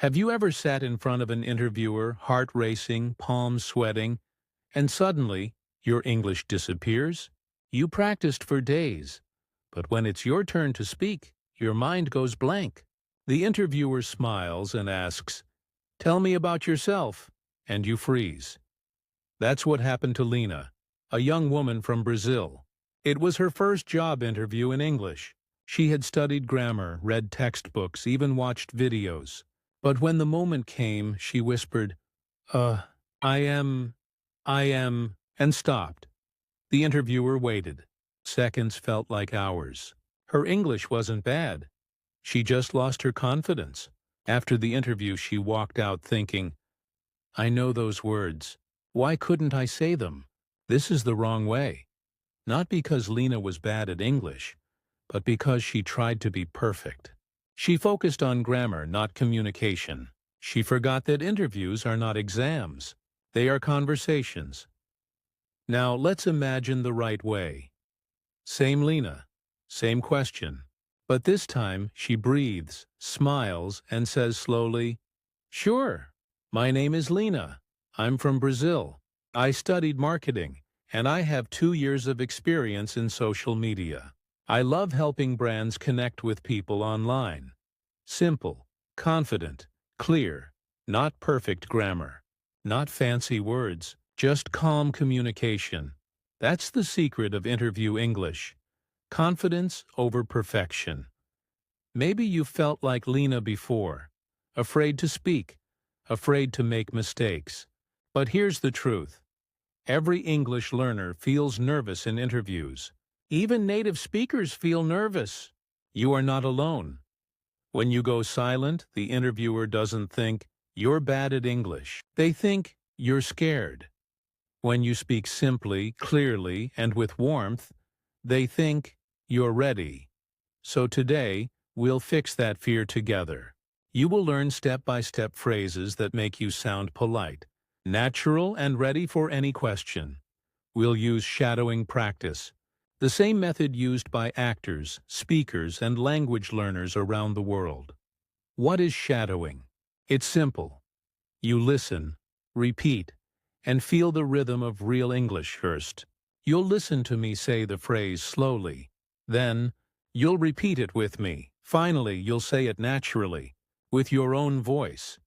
Have you ever sat in front of an interviewer, heart racing, palms sweating, and suddenly your English disappears? You practiced for days, but when it's your turn to speak, your mind goes blank. The interviewer smiles and asks, "Tell me about yourself," and you freeze. That's what happened to Lena, a young woman from Brazil. It was her first job interview in English. She had studied grammar, read textbooks, even watched videos. But when the moment came, she whispered, I am, and stopped. The interviewer waited. Seconds felt like hours. Her English wasn't bad. She just lost her confidence. After the interview, she walked out thinking, I know those words. Why couldn't I say them? This is the wrong way. Not because Lena was bad at English, but because she tried to be perfect. She focused on grammar, not communication. She forgot that interviews are not exams. They are conversations. Now let's imagine the right way. Same Lena, same question. But this time she breathes, smiles, and says slowly, Sure, my name is Lena. I'm from Brazil. I studied marketing, and I have 2 years of experience in social media. I love helping brands connect with people online. Simple, confident, clear, not perfect grammar, not fancy words, just calm communication. That's the secret of interview English. Confidence over perfection. Maybe you felt like Lena before, afraid to speak, afraid to make mistakes. But here's the truth. Every English learner feels nervous in interviews. Even native speakers feel nervous. You are not alone. When you go silent, the interviewer doesn't think, you're bad at English. They think, you're scared. When you speak simply, clearly, and with warmth, they think, you're ready. So today, we'll fix that fear together. You will learn step-by-step phrases that make you sound polite, natural, and ready for any question. We'll use shadowing practice, the same method used by actors, speakers, and language learners around the world. What is shadowing? It's simple. You listen, repeat, and feel the rhythm of real English first. You'll listen to me say the phrase slowly. Then, you'll repeat it with me. Finally, you'll say it naturally, with your own voice.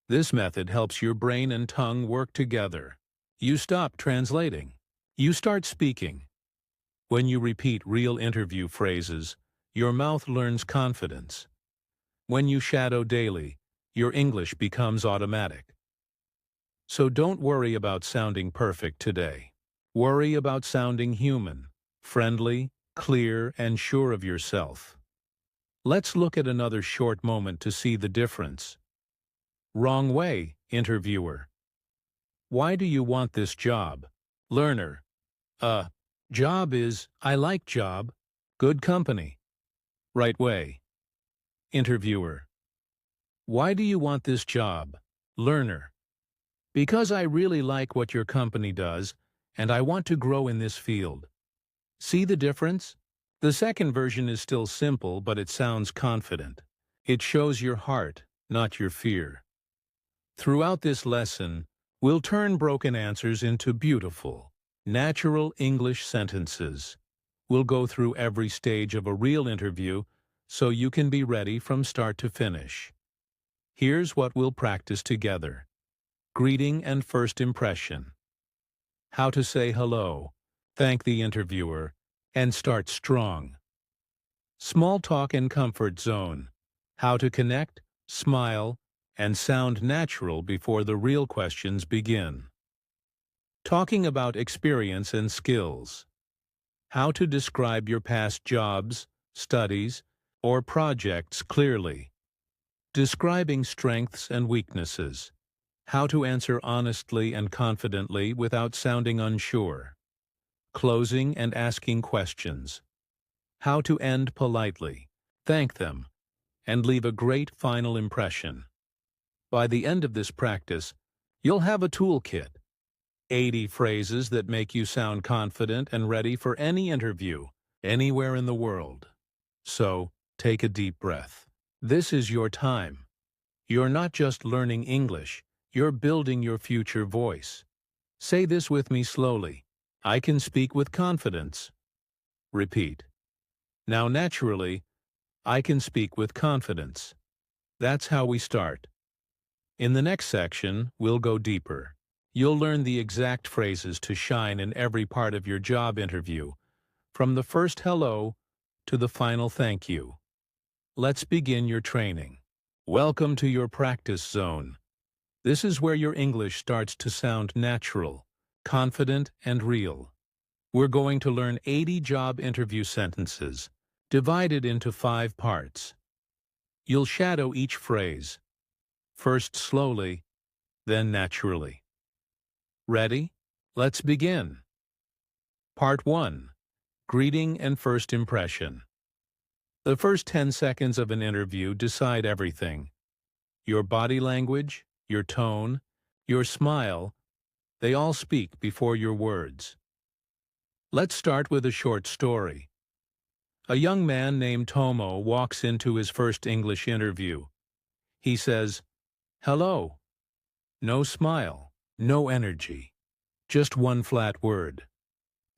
This method helps your brain and tongue work together. You stop translating. You start speaking. When you repeat real interview phrases, your mouth learns confidence. When you shadow daily, your English becomes automatic. So don't worry about sounding perfect today. Worry about sounding human, friendly, clear, and sure of yourself. Let's look at another short moment to see the difference. Wrong way, interviewer. Why do you want this job? Learner. Job is, I like job. Good company. Right way. Interviewer. Why do you want this job? Learner. Because I really like what your company does, and I want to grow in this field. See the difference? The second version is still simple, but it sounds confident. It shows your heart, not your fear. Throughout this lesson, we'll turn broken answers into beautiful, natural English sentences. We'll go through every stage of a real interview so you can be ready from start to finish. Here's what we'll practice together. Greeting and first impression. How to say hello, thank the interviewer, and start strong. Small talk and comfort zone. How to connect, smile, and sound natural before the real questions begin. Talking about experience and skills. How to describe your past jobs, studies, or projects clearly. Describing strengths and weaknesses. How to answer honestly and confidently without sounding unsure. Closing and asking questions. How to end politely, thank them, and leave a great final impression. By the end of this practice, you'll have a toolkit. 80 phrases that make you sound confident and ready for any interview, anywhere in the world. So, take a deep breath. This is your time. You're not just learning English, you're building your future voice. Say this with me slowly. I can speak with confidence. Repeat. Now naturally, I can speak with confidence. That's how we start. In the next section, we'll go deeper. You'll learn the exact phrases to shine in every part of your job interview, from the first hello to the final thank you. Let's begin your training. Welcome to your practice zone. This is where your English starts to sound natural, confident, and real. We're going to learn 80 job interview sentences, divided into 5 parts. You'll shadow each phrase, first slowly, then naturally. Ready? Let's begin. Part 1. Greeting and first impression. The first 10 seconds of an interview decide everything. Your body language, your tone, your smile, they all speak before your words. Let's start with a short story. A young man named Tomo walks into his first English interview. He says, "Hello." No smile, no energy, just one flat word.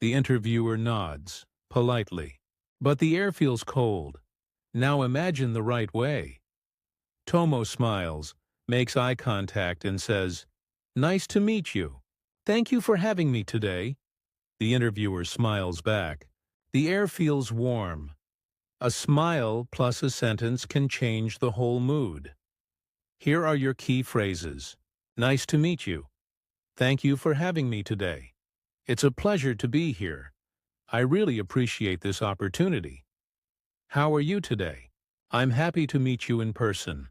The interviewer nods, politely. But the air feels cold. Now imagine the right way. Tomo smiles, makes eye contact, and says, "Nice to meet you. Thank you for having me today." The interviewer smiles back. The air feels warm. A smile plus a sentence can change the whole mood. Here are your key phrases. Nice to meet you. Thank you for having me today. It's a pleasure to be here. I really appreciate this opportunity. How are you today? I'm happy to meet you in person.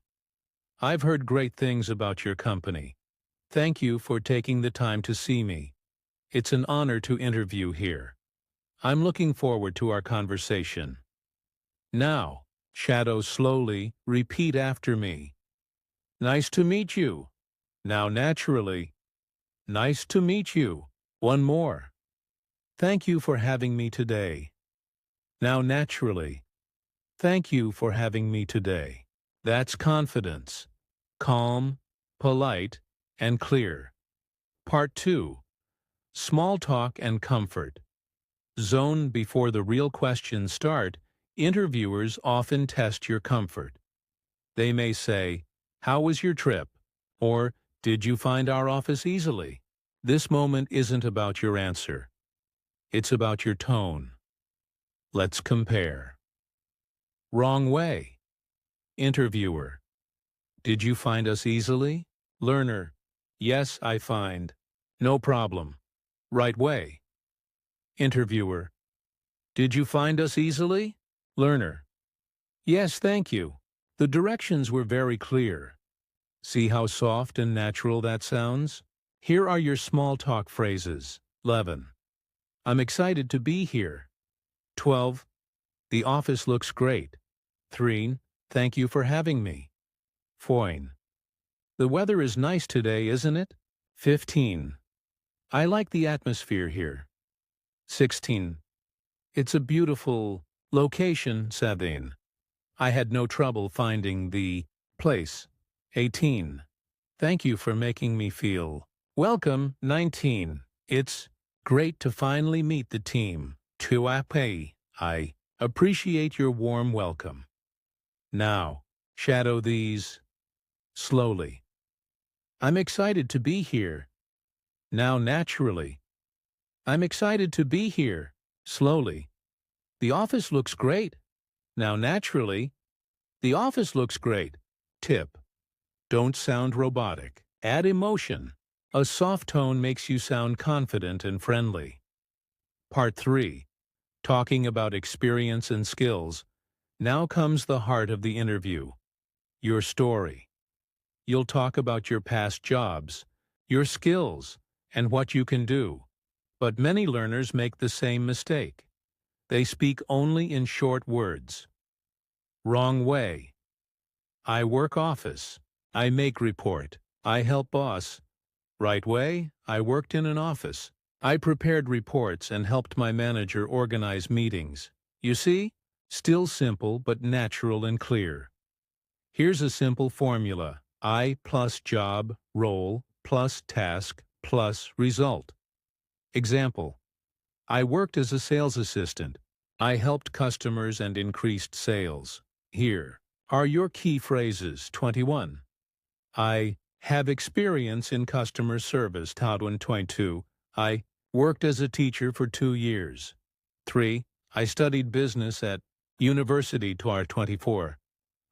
I've heard great things about your company. Thank you for taking the time to see me. It's an honor to interview here. I'm looking forward to our conversation. Now, shadow slowly, repeat after me. Nice to meet you. Now naturally. Nice to meet you. One more. Thank you for having me today. Now naturally. Thank you for having me today. That's confidence. Calm, polite, and clear. Part 2. Small talk and comfort. Zone before the real questions start, interviewers often test your comfort. They may say, "How was your trip?" Or, "Did you find our office easily?" This moment isn't about your answer. It's about your tone. Let's compare. Wrong way. Interviewer. Did you find us easily? Learner. Yes, I find. No problem. Right way. Interviewer. Did you find us easily? Learner. Yes, thank you. The directions were very clear. See how soft and natural that sounds? Here are your small talk phrases. 11. I'm excited to be here. 12. The office looks great. 3. Thank you for having me. 4. The weather is nice today, isn't it? 15. I like the atmosphere here. 16. It's a beautiful location. 7. I had no trouble finding the place. 18. Thank you for making me feel welcome. 19. It's great to finally meet the team. I appreciate your warm welcome. Now, shadow these slowly. I'm excited to be here. Now naturally. I'm excited to be here. Slowly. The office looks great. Now naturally. The office looks great. Tip. Don't sound robotic. Add emotion. A soft tone makes you sound confident and friendly. Part 3. Talking about experience and skills. Now comes the heart of the interview. Your story. You'll talk about your past jobs, your skills, and what you can do. But many learners make the same mistake. They speak only in short words. Wrong way. I work office. I make report. I help boss. Right way. I worked in an office. I prepared reports and helped my manager organize meetings. You see? Still simple but natural and clear. Here's a simple formula. I plus job, role, plus task, plus result. Example: I worked as a sales assistant. I helped customers and increased sales. Here are your key phrases. 21. I have experience in customer service. 22. I worked as a teacher for 2 years. 3. I studied business at university. 24.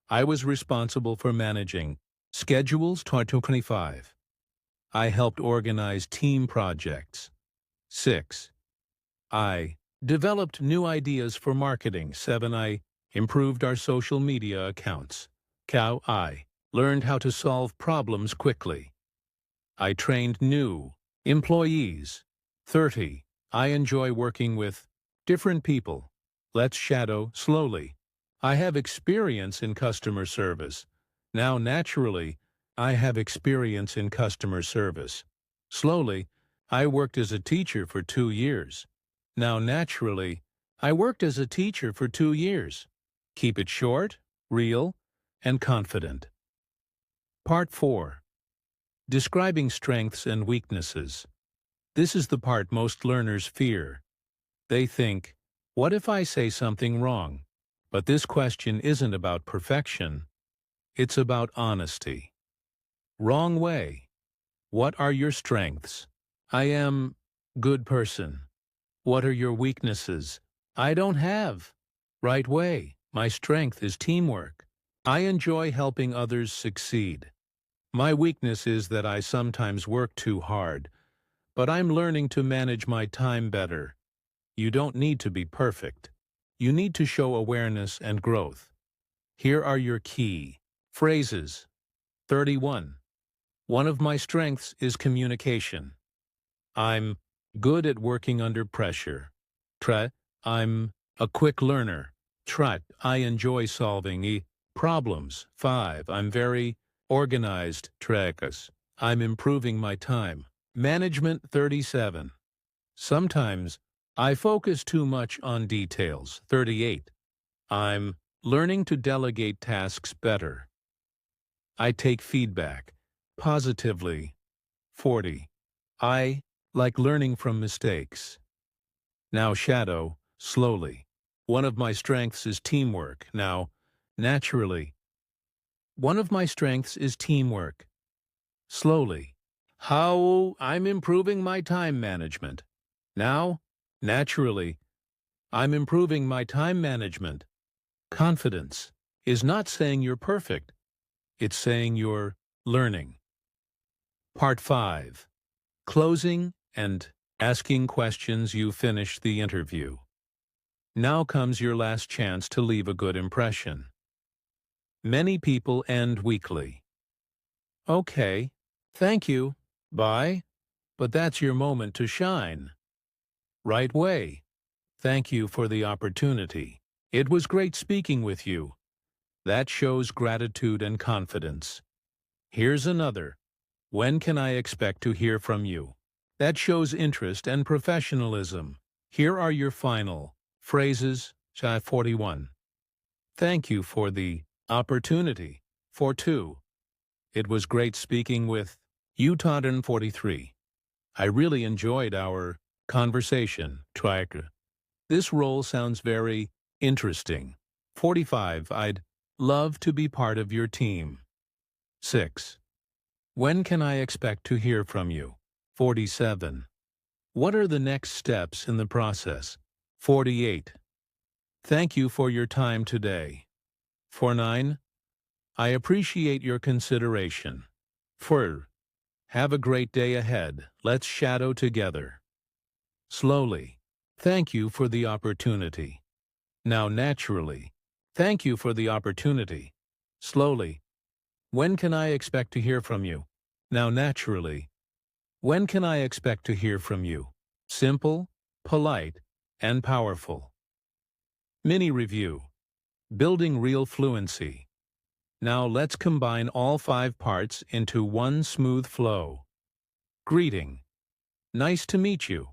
I was responsible for managing schedules. 25. I helped organize team projects. 6. I developed new ideas for marketing. 7. I improved our social media accounts. I learned how to solve problems quickly. I trained new employees. 30. I enjoy working with different people. Let's shadow slowly. I have experience in customer service. Now, naturally, I have experience in customer service. Slowly, I worked as a teacher for 2 years. Now, naturally, I worked as a teacher for 2 years. Keep it short, real, and confident. Part 4. Describing strengths and weaknesses. This is the part most learners fear. They think, what if I say something wrong? But this question isn't about perfection. It's about honesty. Wrong way. What are your strengths? I am good person. What are your weaknesses? I don't have. Right way. My strength is teamwork. I enjoy helping others succeed. My weakness is that I sometimes work too hard, but I'm learning to manage my time better. You don't need to be perfect. You need to show awareness and growth. Here are your key phrases. 31. One of my strengths is communication. I'm good at working under pressure. I'm a quick learner. I enjoy solving problems. 5. I'm very organized. I'm improving my time management. 37. Sometimes I focus too much on details. 38. I'm learning to delegate tasks better. I take feedback positively. 40. I like learning from mistakes. Now shadow slowly. One of my strengths is teamwork. Now, naturally. One of my strengths is teamwork. Slowly. How I'm improving my time management. Now, naturally, I'm improving my time management. Confidence is not saying you're perfect. It's saying you're learning. Part 5. Closing and asking questions. You finish the interview. Now comes your last chance to leave a good impression. Many people end weakly. Okay, thank you, bye, but that's your moment to shine. Right way. Thank you for the opportunity. It was great speaking with you. That shows gratitude and confidence. Here's another. When can I expect to hear from you? That shows interest and professionalism. Here are your final phrases. 41. Thank you for the opportunity. 42. It was great speaking with you. 43. I really enjoyed our conversation. This role sounds very interesting. 45. I'd love to be part of your team. 6. When can I expect to hear from you? 47. What are the next steps in the process? 48. Thank you for your time today. 49. I appreciate your consideration. 4. Have a great day ahead. Let's shadow together. Slowly. Thank you for the opportunity. Now naturally. Thank you for the opportunity. Slowly. When can I expect to hear from you? Now naturally. When can I expect to hear from you? Simple, polite, and powerful. Mini review. Building real fluency. Now let's combine all 5 parts into one smooth flow. Greeting. Nice to meet you.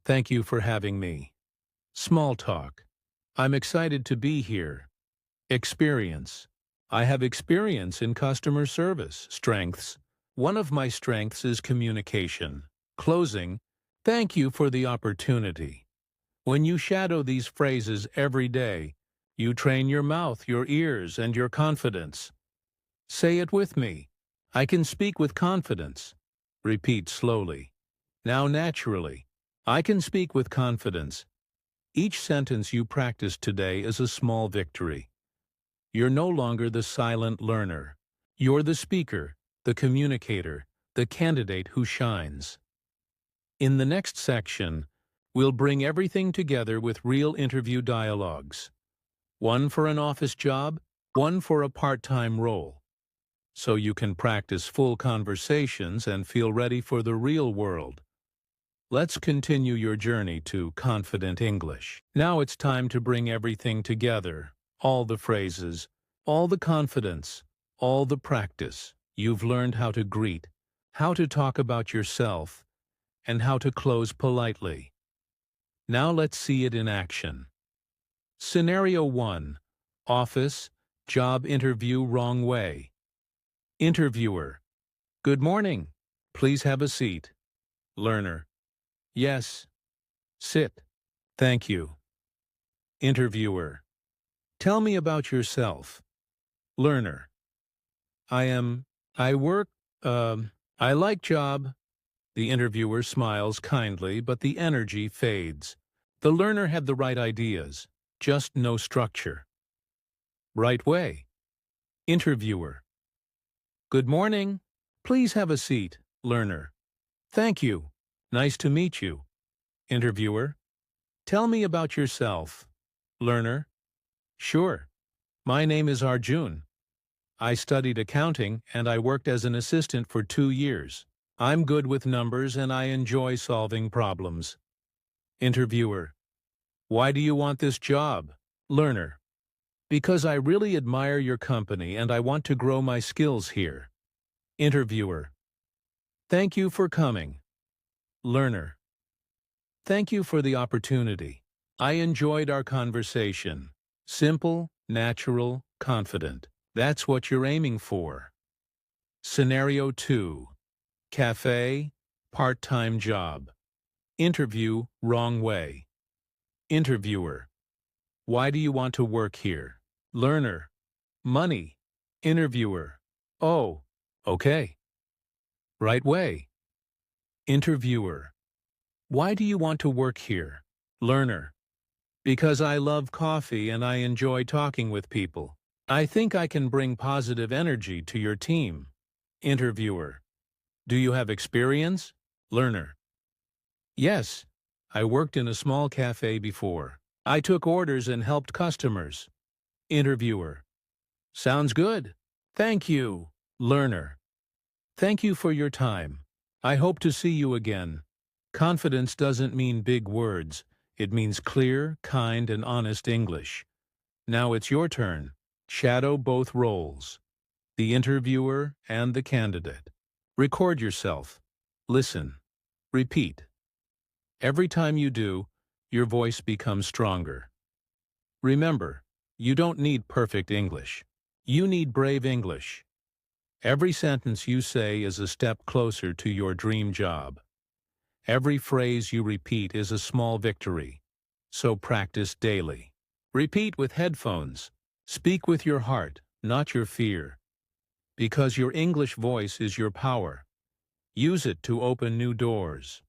Thank you for having me. Small talk. I'm excited to be here. Experience. I have experience in customer service. Strengths. One of my strengths is communication. Closing. Thank you for the opportunity. When you shadow these phrases every day, you train your mouth, your ears, and your confidence. Say it with me. I can speak with confidence. Repeat slowly. Now naturally. I can speak with confidence. Each sentence you practice today is a small victory. You're no longer the silent learner. You're the speaker, the communicator, the candidate who shines. In the next section, we'll bring everything together with real interview dialogues. One for an office job, one for a part-time role. So you can practice full conversations and feel ready for the real world. Let's continue your journey to confident English. Now it's time to bring everything together. All the phrases, all the confidence, all the practice. You've learned how to greet, how to talk about yourself, and how to close politely. Now let's see it in action. Scenario 1. Office, job interview wrong way. Interviewer. Good morning. Please have a seat. Learner. Yes. Sit. Thank you. Interviewer. Tell me about yourself. Learner. I work, I like job. The interviewer smiles kindly, but the energy fades. The learner had the right ideas, just no structure. Right way. Interviewer. Good morning. Please have a seat. Learner. Thank you. Nice to meet you. Interviewer. Tell me about yourself. Learner. Sure. My name is Arjun. I studied accounting and I worked as an assistant for 2 years. I'm good with numbers and I enjoy solving problems. Interviewer. Why do you want this job? Learner. Because I really admire your company and I want to grow my skills here. Interviewer. Thank you for coming. Learner. Thank you for the opportunity. I enjoyed our conversation. Simple, natural, confident. That's what you're aiming for. Scenario 2. Cafe, part-time job. Interview wrong way. Interviewer. Why do you want to work here? Learner. Money. Interviewer. Oh, okay. Right way. Interviewer. Why do you want to work here? Learner. Because I love coffee and I enjoy talking with people. I think I can bring positive energy to your team. Interviewer. Do you have experience? Learner. Yes. I worked in a small cafe before. I took orders and helped customers. Interviewer. Sounds good. Thank you. Learner. Thank you for your time. I hope to see you again. Confidence doesn't mean big words. It means clear, kind, and honest English. Now it's your turn. Shadow both roles, the interviewer and the candidate. Record yourself. Listen. Repeat. Every time you do, your voice becomes stronger. Remember, you don't need perfect English. You need brave English. Every sentence you say is a step closer to your dream job. Every phrase you repeat is a small victory. So practice daily. Repeat with headphones. Speak with your heart, not your fear. Because your English voice is your power. Use it to open new doors.